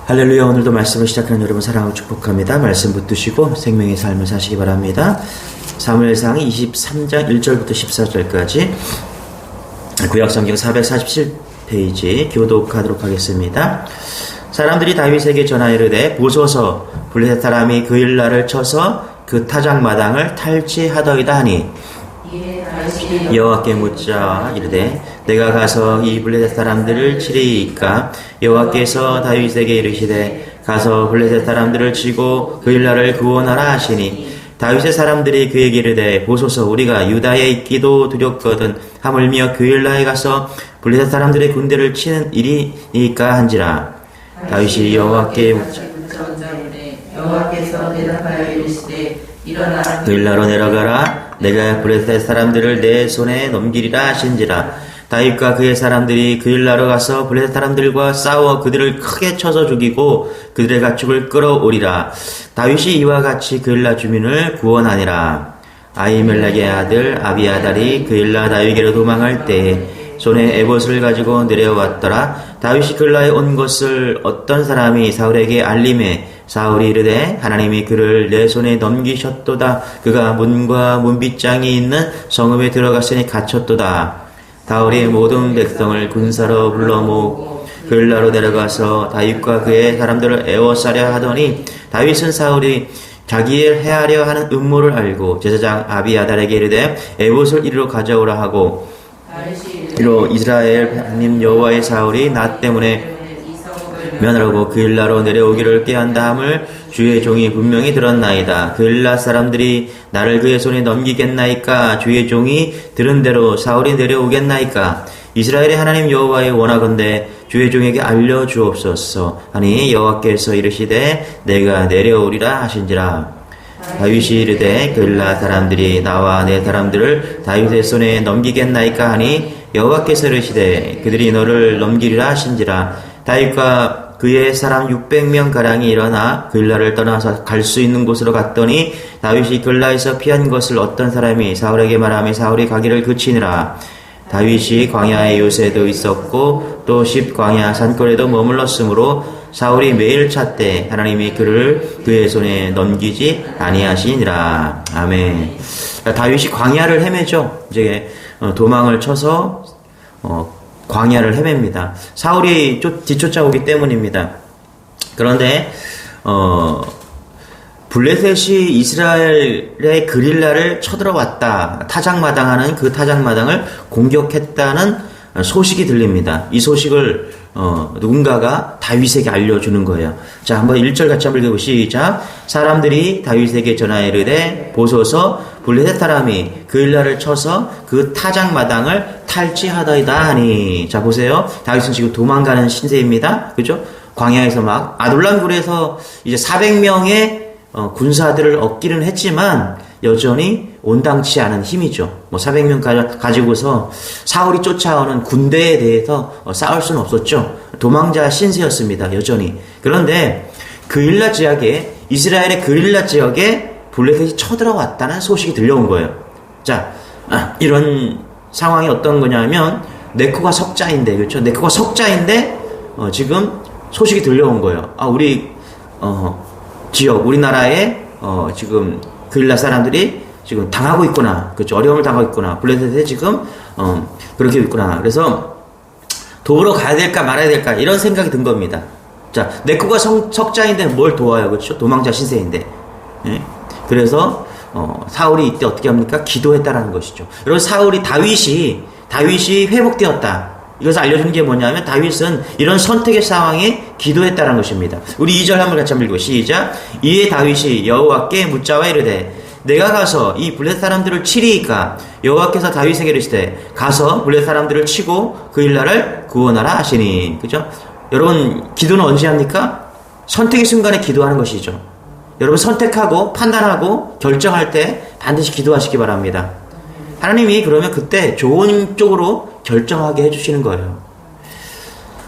할렐루야. 오늘도 말씀을 시작하는 여러분 사랑하고 축복합니다. 말씀 붙드시고 생명의 삶을 사시기 바랍니다. 사무엘상 23장 1절부터 14절까지 구약성경 447페이지 교독하도록 하겠습니다. 사람들이 다윗에게 전하이르되 보소서 블레셋 사람이 그 일날을 쳐서 그 타작마당을 탈취하더이다 하니 여호와께 묻자 이르되 내가 가서 이 블레셋 사람들을 치리이까? 여호와께서 다윗에게 이르시되 가서 블레셋 사람들을 치고 그 일날을 구원하라 하시니 다윗의 사람들이 그에게 이르되 보소서 우리가 유다에 있기도 두렵거든 하물며 그 일날에 가서 블레셋 사람들의 군대를 치는 일이니까 한지라. 다윗이 여호와께 묻자 여호와께서 대답하여 이르시되 일어나 그 일날로 내려가라. 내가 블레셋 사람들을 내 손에 넘기리라 하신지라. 다윗과 그의 사람들이 그 일날로 가서 블레셋 사람들과 싸워 그들을 크게 쳐서 죽이고 그들의 가축을 끌어오리라. 다윗이 이와 같이 그 일날 주민을 구원하니라. 아히멜렉의 아들 아비아달이 그 일날 다윗에게로 도망할 때에 손에 에봇을 가지고 내려왔더라. 다윗이 그 일날에 온 것을 어떤 사람이 사울에게 알림해 사울이 이르되 하나님이 그를 내 손에 넘기셨도다. 그가 문과 문빗장이 있는 성읍에 들어갔으니 갇혔도다. 사울이 모든 백성을 군사로 불러 모으고 그 일날로 내려가서 다윗과 그의 사람들을 애워싸려 하더니 다윗은 사울이 자기를 해하려 하는 음모를 알고 제사장 아비아달에게 이르되 에봇을 이리로 가져오라 하고 이로 이스라엘 하나님 여호와의 사울이 나 때문에 면하라고 그 일날로 내려오기를 꾀한다함을 주의 종이 분명히 들었나이다. 그 일날 사람들이 나를 그의 손에 넘기겠나이까? 주의 종이 들은 대로 사울이 내려오겠나이까? 이스라엘의 하나님 여호와의 원하건대 주의 종에게 알려주옵소서 하니 여호와께서 이르시되 내가 내려오리라 하신지라. 다윗이 이르되 그 일날 사람들이 나와 내 사람들을 다윗의 손에 넘기겠나이까 하니 여호와께서 이르시되 그들이 너를 넘기리라 하신지라. 다윗과 그의 사람 600명 가량이 일어나 글라를 떠나서 갈 수 있는 곳으로 갔더니 다윗이 글라에서 피한 것을 어떤 사람이 사울에게 말하며 사울이 가기를 그치니라. 다윗이 광야의 요새도 있었고 또 십 광야 산골에도 머물렀으므로 사울이 매일 찾되 하나님이 그를 그의 손에 넘기지 아니하시니라. 아멘. 다윗이 광야를 헤매죠. 이제 도망을 쳐서 광야를 헤맵니다. 사울이 뒤쫓아오기 때문입니다. 그런데 블레셋이 이스라엘의 그릴라를 쳐들어왔다. 타작마당하는 그 타작마당을 공격했다는 소식이 들립니다. 이 소식을 누군가가 다윗에게 알려주는 거예요. 자, 한번 1절 같이 한번 읽어보시죠. 시작. 사람들이 다윗에게 전하여 이르되 보소서 블레셋 사람이 그 일날을 쳐서 그 타작마당을 탈취하더이다 하니. 자, 보세요. 다윗은 지금 도망가는 신세입니다. 그죠? 광야에서 막 아둘람 굴에서 이제 400명의 군사들을 얻기는 했지만 여전히 온당치 않은 힘이죠. 400명 가지고서 사울이 쫓아오는 군대에 대해서 싸울 수는 없었죠. 도망자 신세였습니다. 여전히. 그런데 그릴라 지역에, 이스라엘의 그릴라 지역에 블레셋이 쳐들어왔다는 소식이 들려온 거예요. 자, 이런 상황이 어떤 거냐면 네코가 석자인데, 그렇죠? 네코가 석자인데 지금 소식이 들려온 거예요. 우리 지역, 우리나라에 지금 그릴라 사람들이 지금 당하고 있구나. 그렇죠. 어려움을 당하고 있구나. 블레셋에 지금 그렇게 있구나. 그래서 도우러 가야 될까 말아야 될까 이런 생각이 든 겁니다. 자, 네코가 석자인데 뭘 도와요. 그렇죠. 도망자 신세인데. 예? 그래서 사울이 이때 어떻게 합니까? 기도했다라는 것이죠. 여러분, 다윗이 회복되었다. 이것을 알려주는 게 뭐냐면 다윗은 이런 선택의 상황에 기도했다는 것입니다. 우리 2절 한번 같이 한번 읽고 시작. 이에 다윗이 여호와께 묻자와 이르되 내가 가서 이 블레셋 사람들을 치리이까? 여호와께서 다윗에게 이르시되 가서 블레셋 사람들을 치고 그 일날을 구원하라 하시니. 그죠? 여러분, 기도는 언제 합니까? 선택의 순간에 기도하는 것이죠. 여러분, 선택하고 판단하고 결정할 때 반드시 기도하시기 바랍니다. 하나님이 그러면 그때 좋은 쪽으로 결정하게 해주시는 거예요.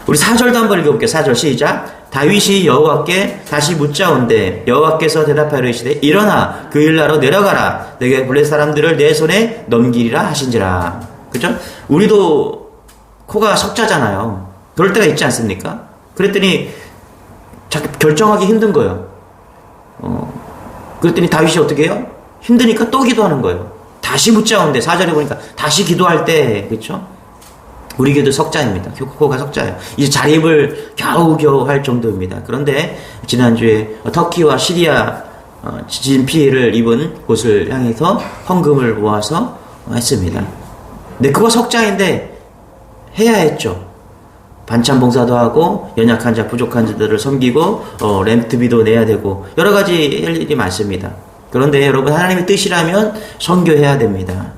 우리 4절도 한번 읽어볼게요. 4절 시작. 다윗이 여호와께 다시 묻자온대 여호와께서 대답하여 이르시되 일어나 그 일나로 내려가라. 내게 블레셋 사람들을 내 손에 넘기리라 하신지라. 그죠? 우리도 코가 석자잖아요. 그럴 때가 있지 않습니까? 그랬더니 자기 결정하기 힘든 거예요. 그랬더니 다윗이 어떻게 해요? 힘드니까 또 기도하는 거예요. 다시 묻자온데 4절에 보니까 다시 기도할 때, 그렇죠? 우리 교도 석자입니다. 코가 석자예요. 이제 자립을 겨우겨우 할 정도입니다. 그런데 지난주에 터키와 시리아 지진 피해를 입은 곳을 향해서 헌금을 모아서 했습니다. 네코가 석자인데 해야 했죠. 반찬 봉사도 하고 연약한 자 부족한 자들을 섬기고 렌트비도 내야 되고 여러 가지 할 일이 많습니다. 그런데 여러분 하나님의 뜻이라면 선교해야 됩니다.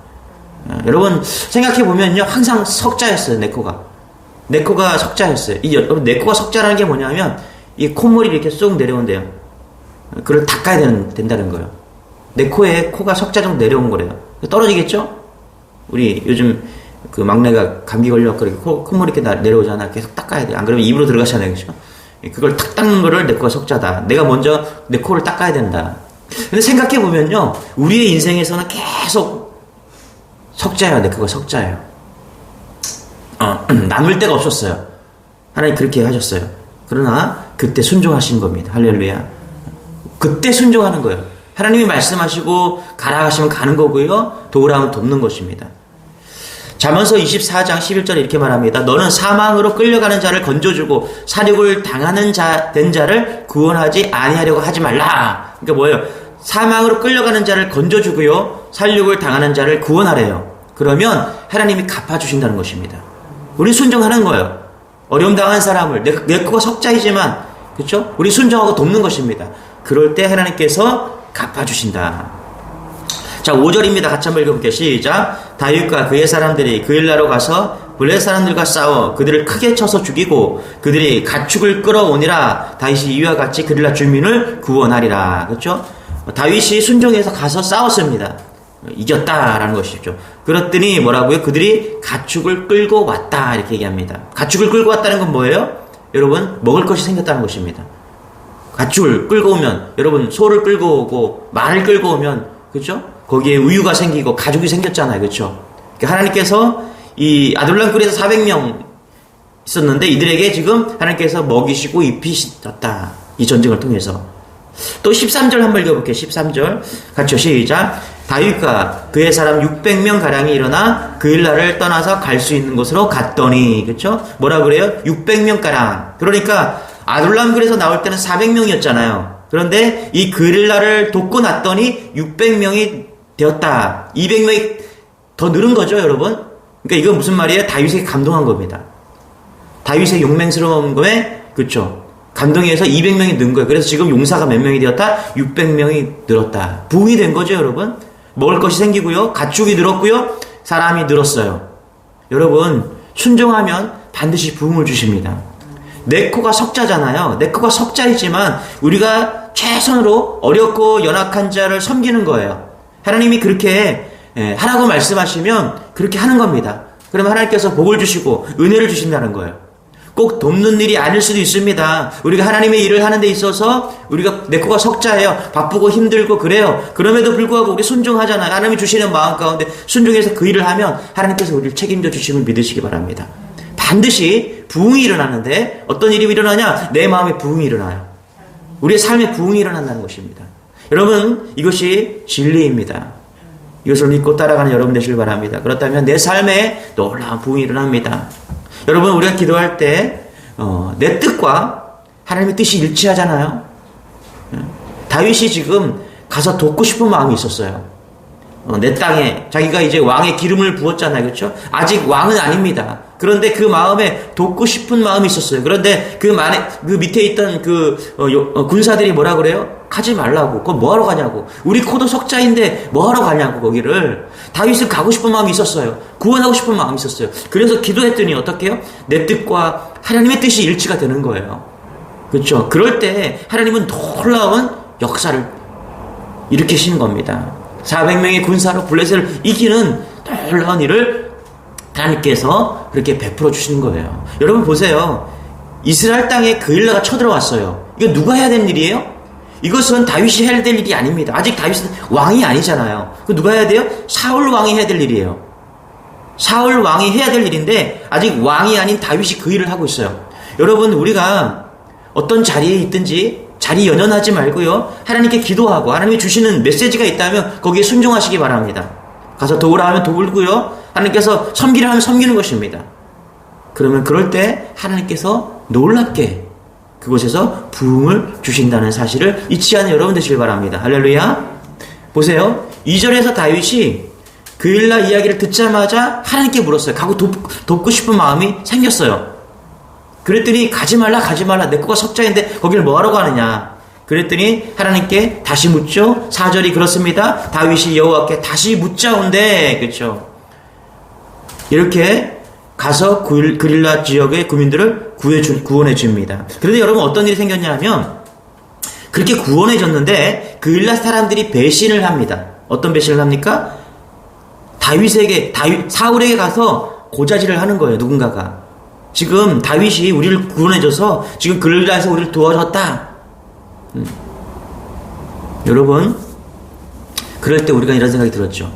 여러분 생각해 보면요 항상 석자였어요. 네코가 석자였어요. 여러분 네코가 석자라는 게 뭐냐면 이 콧물이 이렇게 쏙 내려온대요. 그걸 닦아야 된다는 거예요. 네코의 코가 석자 정도 내려온 거래요. 떨어지겠죠? 우리 요즘 그 막내가 감기 걸려갖고 이렇게 콧물 이렇게 내려오잖아. 계속 닦아야 돼. 안 그러면 입으로 들어가잖아요. 그죠? 그걸 탁 닦는 거를 내 코가 석자다. 내가 먼저 내 코를 닦아야 된다. 근데 생각해보면요. 우리의 인생에서는 계속 석자예요. 내 코가 석자예요. 남을 데가 없었어요. 하나님 그렇게 하셨어요. 그러나 그때 순종하신 겁니다. 할렐루야. 그때 순종하는 거예요. 하나님이 말씀하시고 가라 하시면 가는 거고요. 도우라 하면 돕는 것입니다. 잠언서 24장 11절에 이렇게 말합니다. 너는 사망으로 끌려가는 자를 건져주고 사륙을 당하는 된 자를 구원하지 아니하려고 하지 말라. 그러니까 뭐예요? 사망으로 끌려가는 자를 건져주고요. 살육을 당하는 자를 구원하래요. 그러면 하나님이 갚아주신다는 것입니다. 우리 순종하는 거예요. 어려움 당한 사람을 내 코가 석자이지만 그렇죠? 우리 순종하고 돕는 것입니다. 그럴 때 하나님께서 갚아주신다. 자, 5절입니다. 같이 한번 읽어볼게요. 시작. 다윗과 그의 사람들이 그 일나로 가서 블레 사람들과 싸워 그들을 크게 쳐서 죽이고 그들이 가축을 끌어오니라. 다윗이 이와 같이 그릴라 주민을 구원하리라. 그렇죠? 다윗이 순종해서 가서 싸웠습니다. 이겼다라는 것이죠. 그랬더니 뭐라고요? 그들이 가축을 끌고 왔다 이렇게 얘기합니다. 가축을 끌고 왔다는 건 뭐예요? 여러분 먹을 것이 생겼다는 것입니다. 가축을 끌고 오면 여러분 소를 끌고 오고 말을 끌고 오면 그렇죠? 거기에 우유가 생기고 가죽이 생겼잖아요. 그렇죠? 그러니까 하나님께서 이 아둘람 굴에서 400명 있었는데 이들에게 지금 하나님께서 먹이시고 입히셨다. 이 전쟁을 통해서. 또 13절 한번 읽어볼게요. 13절 같이요. 시작. 다윗과 그의 사람 600명 가량이 일어나 그 일날을 떠나서 갈 수 있는 곳으로 갔더니 그렇죠? 뭐라 그래요? 600명 가량. 그러니까 아둘람 굴에서 나올 때는 400명이었잖아요. 그런데 이 그릴라를 돕고 났더니 600명이 되었다. 200명이 더 늘은 거죠, 여러분? 그러니까 이건 무슨 말이에요? 다윗에게 감동한 겁니다. 다윗의 용맹스러운 거에, 그렇죠? 감동해서 200명이 는 거예요. 그래서 지금 용사가 몇 명이 되었다? 600명이 늘었다. 부흥이 된 거죠, 여러분? 먹을 것이 생기고요. 가축이 늘었고요. 사람이 늘었어요. 여러분, 순종하면 반드시 부흥을 주십니다. 내 코가 석자잖아요. 내 코가 석자이지만 우리가 최선으로 어렵고 연약한 자를 섬기는 거예요. 하나님이 그렇게 하라고 말씀하시면 그렇게 하는 겁니다. 그러면 하나님께서 복을 주시고 은혜를 주신다는 거예요. 꼭 돕는 일이 아닐 수도 있습니다. 우리가 하나님의 일을 하는 데 있어서 우리가 내 코가 석자예요. 바쁘고 힘들고 그래요. 그럼에도 불구하고 우리 순종하잖아요. 하나님이 주시는 마음 가운데 순종해서 그 일을 하면 하나님께서 우리를 책임져 주심을 믿으시기 바랍니다. 반드시 부흥이 일어나는데 어떤 일이 일어나냐? 내 마음에 부흥이 일어나요. 우리의 삶에 부흥이 일어난다는 것입니다. 여러분 이것이 진리입니다. 이것을 믿고 따라가는 여러분 되시길 바랍니다. 그렇다면 내 삶에 놀라운 부흥이 일어납니다. 여러분 우리가 기도할 때 내 뜻과 하나님의 뜻이 일치하잖아요. 다윗이 지금 가서 돕고 싶은 마음이 있었어요. 내 땅에 자기가 이제 왕의 기름을 부었잖아요. 그렇죠? 아직 왕은 아닙니다. 그런데 그 마음에 돕고 싶은 마음이 있었어요. 그런데 그 밑에 있던 군사들이 뭐라 그래요? 가지 말라고. 그거 뭐하러 가냐고. 우리 코도 석자인데 뭐하러 가냐고 거기를. 다윗은 가고 싶은 마음이 있었어요. 구원하고 싶은 마음이 있었어요. 그래서 기도했더니 어떻게 해요? 내 뜻과 하나님의 뜻이 일치가 되는 거예요. 그렇죠? 그럴 때 하나님은 놀라운 역사를 일으키시는 겁니다. 400명의 군사로 블레셋을 이기는 놀라운 일을 하나님께서 그렇게 베풀어 주시는 거예요. 여러분 보세요. 이스라엘 땅에 그일라가 쳐들어왔어요. 이거 누가 해야 되는 일이에요? 이것은 다윗이 해야 될 일이 아닙니다. 아직 다윗은 왕이 아니잖아요. 그 누가 해야 돼요? 사울 왕이 해야 될 일이에요. 사울 왕이 해야 될 일인데 아직 왕이 아닌 다윗이 그 일을 하고 있어요. 여러분 우리가 어떤 자리에 있든지 자리 연연하지 말고요. 하나님께 기도하고 하나님이 주시는 메시지가 있다면 거기에 순종하시기 바랍니다. 가서 도우라 하면 도울고요. 하나님께서 섬기라 하면 섬기는 것입니다. 그러면 그럴 때 하나님께서 놀랍게 그곳에서 부흥을 주신다는 사실을 잊지 않은 여러분 되시길 바랍니다. 할렐루야. 보세요. 2절에서 다윗이 그 일라 이야기를 듣자마자 하나님께 물었어요. 가고 돕고 싶은 마음이 생겼어요. 그랬더니 가지 말라 내 거가 석자인데 거기를 뭐하러 가느냐. 그랬더니 하나님께 다시 묻죠. 4절이 그렇습니다. 다윗이 여호와께 다시 묻자온데, 그렇죠. 이렇게 가서 그릴라 지역의 구민들을 구원해 줍니다. 그런데 여러분 어떤 일이 생겼냐 하면 그렇게 구원해 줬는데 그릴라 사람들이 배신을 합니다. 어떤 배신을 합니까? 사울에게 가서 고자질을 하는 거예요. 누군가가. 지금 다윗이 우리를 구원해줘서 지금 그릴라에서 우리를 도와줬다. 여러분, 그럴 때 우리가 이런 생각이 들었죠.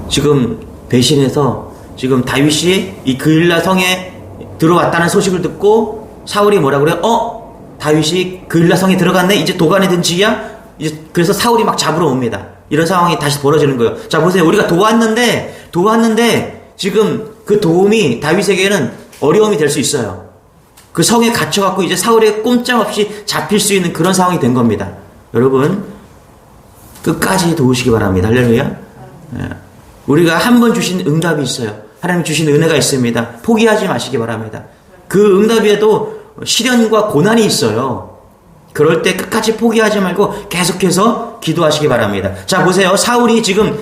지금 배신해서 지금 다윗이 이 그릴라 성에 들어왔다는 소식을 듣고 사울이 뭐라 그래요? 다윗이 그릴라 성에 들어갔네? 이제 도간에 든 지야? 이제 그래서 사울이 막 잡으러 옵니다. 이런 상황이 다시 벌어지는 거예요. 자, 보세요. 우리가 도왔는데 지금 그 도움이 다윗에게는 어려움이 될 수 있어요. 그 성에 갇혀갖고 이제 사울에 꼼짝없이 잡힐 수 있는 그런 상황이 된 겁니다. 여러분, 끝까지 도우시기 바랍니다. 할렐루야. 우리가 한 번 주신 응답이 있어요. 하나님 주신 은혜가 있습니다. 포기하지 마시기 바랍니다. 그 응답에도 시련과 고난이 있어요. 그럴 때 끝까지 포기하지 말고 계속해서 기도하시기 바랍니다. 자, 보세요. 사울이 지금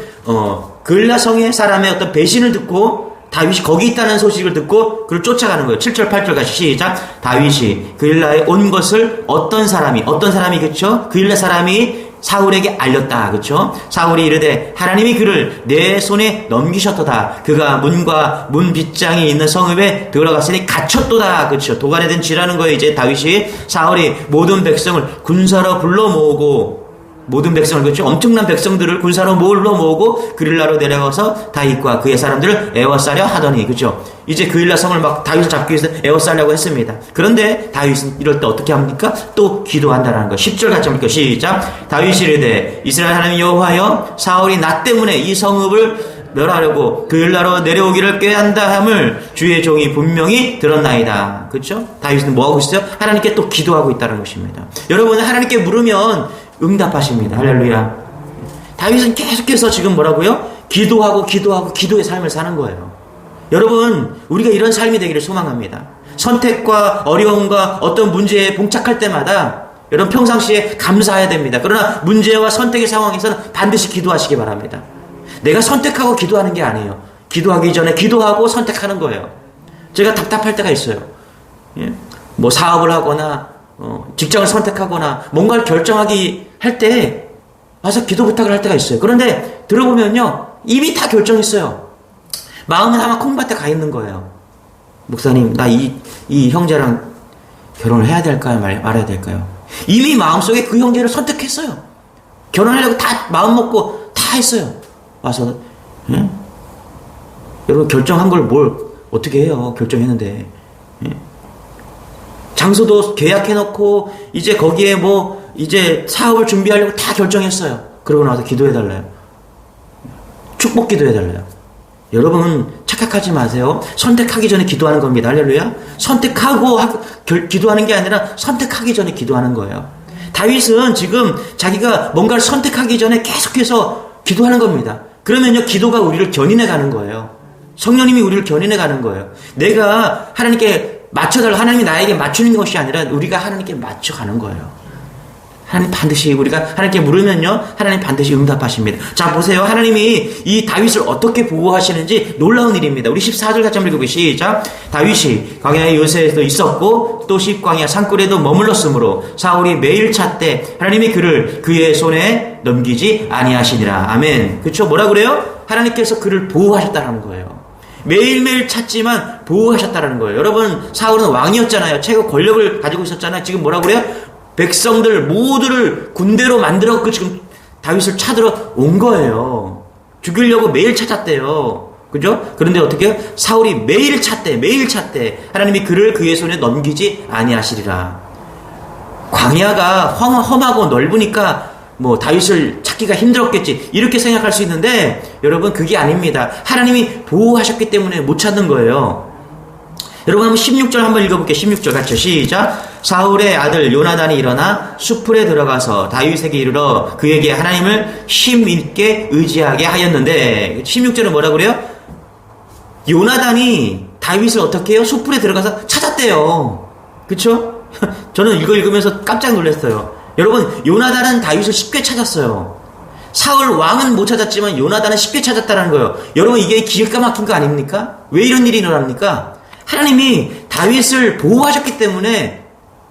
그릴라 성의 사람의 어떤 배신을 듣고 다윗이 거기 있다는 소식을 듣고 그를 쫓아가는 거예요. 7절 8절 같이 시작. 다윗이 그릴라에 온 것을 어떤 사람이겠죠? 그릴라 사람이 사울에게 알렸다. 그렇죠? 사울이 이르되 하나님이 그를 내 손에 넘기셨도다. 그가 문과 문 빗장이 있는 성읍에 들어갔으니 갇혔도다. 그렇죠? 도간에 든 지라는 거예요. 이제 다윗이 사울이 모든 백성을 군사로 불러 모으고 모든 백성을 그렇죠? 엄청난 백성들을 군사로 몰러 모으고 그릴라로 내려가서 다윗과 그의 사람들을 에워싸려 하더니 그렇죠? 이제 그릴라 성을 막 다윗을 잡기 위해서 에워싸려고 했습니다. 그런데 다윗은 이럴 때 어떻게 합니까? 또 기도한다는 거. 10절 같이 한번 시작. 다윗이 이르되 이스라엘 하나님 여호와여 사울이 나 때문에 이 성읍을 멸하려고 그릴라로 내려오기를 꾀한다 함을 주의 종이 분명히 들었나이다. 그렇죠? 다윗은 뭐 하고 있어요? 하나님께 또 기도하고 있다는 것입니다. 여러분은 하나님께 물으면 응답하십니다. 할렐루야. 다윗은 계속해서 지금 뭐라고요? 기도하고 기도의 삶을 사는 거예요. 여러분, 우리가 이런 삶이 되기를 소망합니다. 선택과 어려움과 어떤 문제에 봉착할 때마다 여러분 평상시에 감사해야 됩니다. 그러나 문제와 선택의 상황에서는 반드시 기도하시기 바랍니다. 내가 선택하고 기도하는 게 아니에요. 기도하기 전에 기도하고 선택하는 거예요. 제가 답답할 때가 있어요. 뭐 사업을 하거나 직장을 선택하거나 뭔가를 결정하기 할 때 와서 기도 부탁을 할 때가 있어요. 그런데 들어보면요 이미 다 결정했어요. 마음은 아마 콩밭에 가 있는 거예요. 목사님, 나 이 형제랑 결혼을 해야 될까요? 말아야 될까요? 이미 마음속에 그 형제를 선택했어요. 결혼하려고 다 마음 먹고 다 했어요. 와서 여러분 결정한 걸 뭘 어떻게 해요? 결정했는데 장소도 계약해놓고 이제 거기에 뭐 이제 사업을 준비하려고 다 결정했어요. 그러고 나서 기도해달래요. 축복 기도해달래요. 여러분 착각하지 마세요. 선택하기 전에 기도하는 겁니다. 할렐루야. 선택하고 기도하는 게 아니라 선택하기 전에 기도하는 거예요. 다윗은 지금 자기가 뭔가를 선택하기 전에 계속해서 기도하는 겁니다. 그러면요 기도가 우리를 견인해 가는 거예요. 성령님이 우리를 견인해 가는 거예요. 내가 하나님께 맞춰달라, 하나님이 나에게 맞추는 것이 아니라 우리가 하나님께 맞춰가는 거예요. 하나님 반드시 우리가 하나님께 물으면요 하나님 반드시 응답하십니다. 자, 보세요. 하나님이 이 다윗을 어떻게 보호하시는지 놀라운 일입니다. 우리 14절 같이 한번 읽어보시죠. 시작. 다윗이 광야의 요새에도 있었고 또 십광야 산골에도 머물렀으므로 사울이 매일 찾되 하나님이 그를 그의 손에 넘기지 아니하시니라. 아멘. 그렇죠? 뭐라 그래요? 하나님께서 그를 보호하셨다는 거예요. 매일매일 찾지만 보호하셨다는 거예요. 여러분, 사울은 왕이었잖아요. 최고 권력을 가지고 있었잖아요. 지금 뭐라 그래요? 백성들 모두를 군대로 만들어갖고 지금 다윗을 찾으러 온 거예요. 죽이려고 매일 찾았대요. 그죠? 그런데 어떻게 사울이 매일 찾되 하나님이 그를 그의 손에 넘기지 아니하시리라. 광야가 험하고 넓으니까 뭐 다윗을 찾기가 힘들었겠지 이렇게 생각할 수 있는데 여러분 그게 아닙니다. 하나님이 보호하셨기 때문에 못 찾는 거예요. 여러분 한번 16절 한번 읽어볼게요. 16절 같이 시작. 사울의 아들 요나단이 일어나 수풀에 들어가서 다윗에게 이르러 그에게 하나님을 힘있게 의지하게 하였는데 16절은 뭐라 그래요? 요나단이 다윗을 어떻게 해요? 수풀에 들어가서 찾았대요. 그쵸? 저는 이거 읽으면서 깜짝 놀랐어요. 여러분 요나단은 다윗을 쉽게 찾았어요. 사울 왕은 못 찾았지만 요나단은 쉽게 찾았다는 거예요. 여러분 이게 기가 막힌 거 아닙니까? 왜 이런 일이 일어납니까? 하나님이 다윗을 보호하셨기 때문에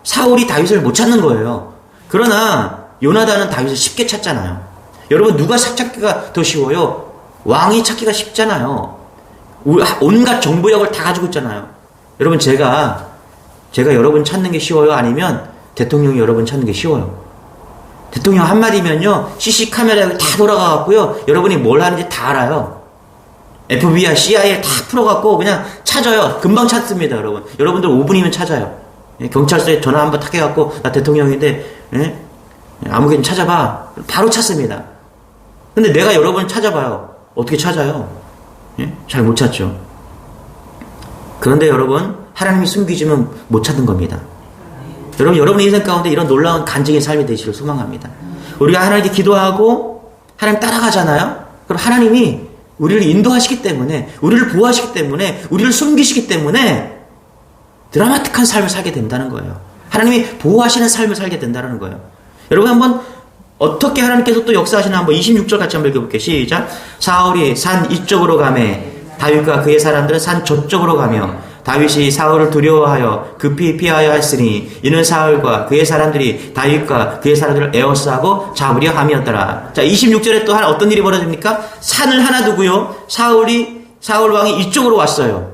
사울이 다윗을 못 찾는 거예요. 그러나 요나단은 다윗을 쉽게 찾잖아요. 여러분 누가 찾기가 더 쉬워요? 왕이 찾기가 쉽잖아요. 온갖 정보력을 다 가지고 있잖아요. 여러분 제가 여러분 찾는 게 쉬워요? 아니면 대통령이 여러분 찾는 게 쉬워요? 대통령 한마디면요 CC 카메라에 다 돌아가갖고요 여러분이 뭘 하는지 다 알아요. FBI, CIA 다 풀어갖고 그냥 찾아요. 금방 찾습니다, 여러분. 여러분들 5분이면 찾아요. 경찰서에 전화 한번 탁 해갖고 나 대통령인데 아무개나 찾아봐. 바로 찾습니다. 근데 내가 여러분 찾아봐요. 어떻게 찾아요? 잘 못 찾죠. 그런데 여러분 하나님이 숨기시면 못 찾는 겁니다. 여러분의 인생 가운데 이런 놀라운 간증의 삶이 되시길 소망합니다. 우리가 하나님께 기도하고 하나님 따라가잖아요. 그럼 하나님이 우리를 인도하시기 때문에, 우리를 보호하시기 때문에, 우리를 숨기시기 때문에 드라마틱한 삶을 살게 된다는 거예요. 하나님이 보호하시는 삶을 살게 된다는 거예요. 여러분 한번 어떻게 하나님께서 또 역사하시나 한번 26절 같이 한번 읽어볼게요. 시작. 사울이 산 이쪽으로 가매 다윗과 그의 사람들은 산 저쪽으로 가며 다윗이 사울을 두려워하여 급히 피하여 했으니 이는 사울과 그의 사람들이 다윗과 그의 사람들을 에워싸고 잡으려 함이었더라. 자, 26절에 또 어떤 일이 벌어집니까? 산을 하나 두고요. 사울 왕이 이쪽으로 왔어요.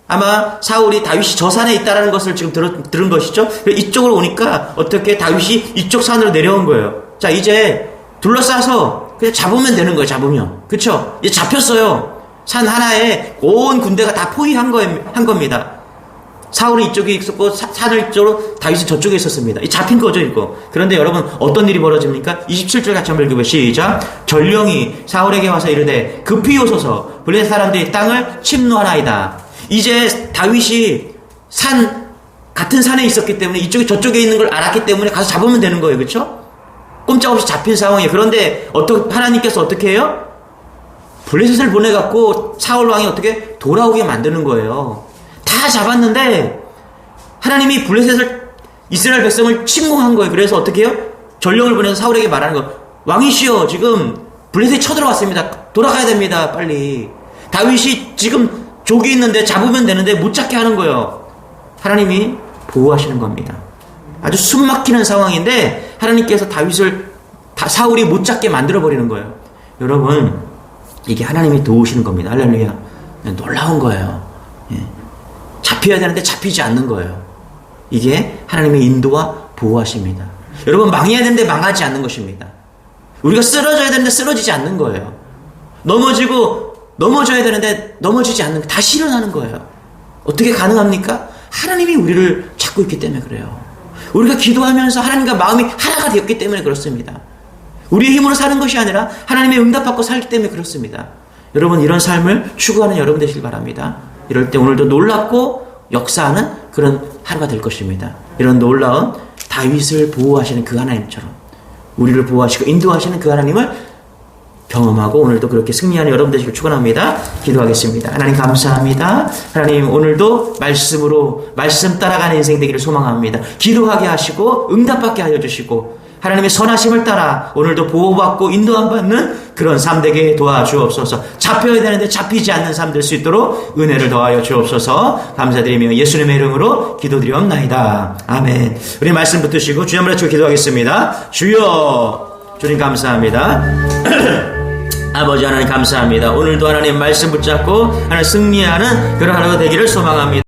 아마 사울이 다윗이 저 산에 있다라는 것을 지금 들은 것이죠. 이쪽으로 오니까 어떻게 다윗이 이쪽 산으로 내려온 거예요. 자, 이제 둘러싸서 그냥 잡으면 되는 거예요. 잡으면. 그쵸? 이제 잡혔어요. 산 하나에 온 군대가 다 포위한 겁니다. 사울은 이쪽에 있었고 산을 이쪽으로 다윗은 저쪽에 있었습니다. 잡힌 거죠 이거. 그런데 여러분 어떤 일이 벌어집니까? 27절 같이 한번 읽어보세요. 시작. 전령이 사울에게 와서 이르되 급히 오소서 블레셋 사람들이 땅을 침노하나이다. 이제 다윗이 같은 산에 있었기 때문에 이쪽에 저쪽에 있는 걸 알았기 때문에 가서 잡으면 되는 거예요. 그렇죠? 꼼짝없이 잡힌 상황이에요. 그런데 하나님께서 어떻게 해요? 블레셋을 보내갖고 사울 왕이 어떻게 돌아오게 만드는 거예요. 다 잡았는데 하나님이 이스라엘 백성을 침공한 거예요. 그래서 어떻게 해요? 전령을 보내서 사울에게 말하는 거예요. 왕이시여 지금 블레셋이 쳐들어왔습니다. 돌아가야 됩니다. 빨리. 다윗이 지금 족이 있는데 잡으면 되는데 못 잡게 하는 거예요. 하나님이 보호하시는 겁니다. 아주 숨막히는 상황인데 하나님께서 사울이 못 잡게 만들어버리는 거예요. 여러분 이게 하나님이 도우시는 겁니다. 할렐루야. 놀라운 거예요. 잡혀야 되는데 잡히지 않는 거예요. 이게 하나님의 인도와 보호하십니다. 여러분 망해야 되는데 망하지 않는 것입니다. 우리가 쓰러져야 되는데 쓰러지지 않는 거예요. 넘어져야 되는데 넘어지지 않는 거예요. 다시 일어나는 거예요. 어떻게 가능합니까? 하나님이 우리를 찾고 있기 때문에 그래요. 우리가 기도하면서 하나님과 마음이 하나가 되었기 때문에 그렇습니다. 우리의 힘으로 사는 것이 아니라 하나님의 응답받고 살기 때문에 그렇습니다. 여러분 이런 삶을 추구하는 여러분 되시길 바랍니다. 이럴 때 오늘도 놀랍고 역사하는 그런 하루가 될 것입니다. 이런 놀라운 다윗을 보호하시는 그 하나님처럼 우리를 보호하시고 인도하시는 그 하나님을 경험하고 오늘도 그렇게 승리하는 여러분 되시길 축원합니다. 기도하겠습니다. 하나님 감사합니다. 하나님 오늘도 말씀 따라가는 인생 되기를 소망합니다. 기도하게 하시고 응답받게 하여 주시고 하나님의 선하심을 따라 오늘도 보호받고 인도함 받는 그런 삶 되게 도와주옵소서. 잡혀야 되는데 잡히지 않는 삶 될 수 있도록 은혜를 더하여 주옵소서. 감사드리며 예수님의 이름으로 기도드리옵나이다. 아멘. 우리 말씀 붙드시고 주여 한번 외치고 기도하겠습니다. 주여. 주님 감사합니다. 아버지 하나님 감사합니다. 오늘도 하나님 말씀 붙잡고 하나님 승리하는 그런 하루가 되기를 소망합니다.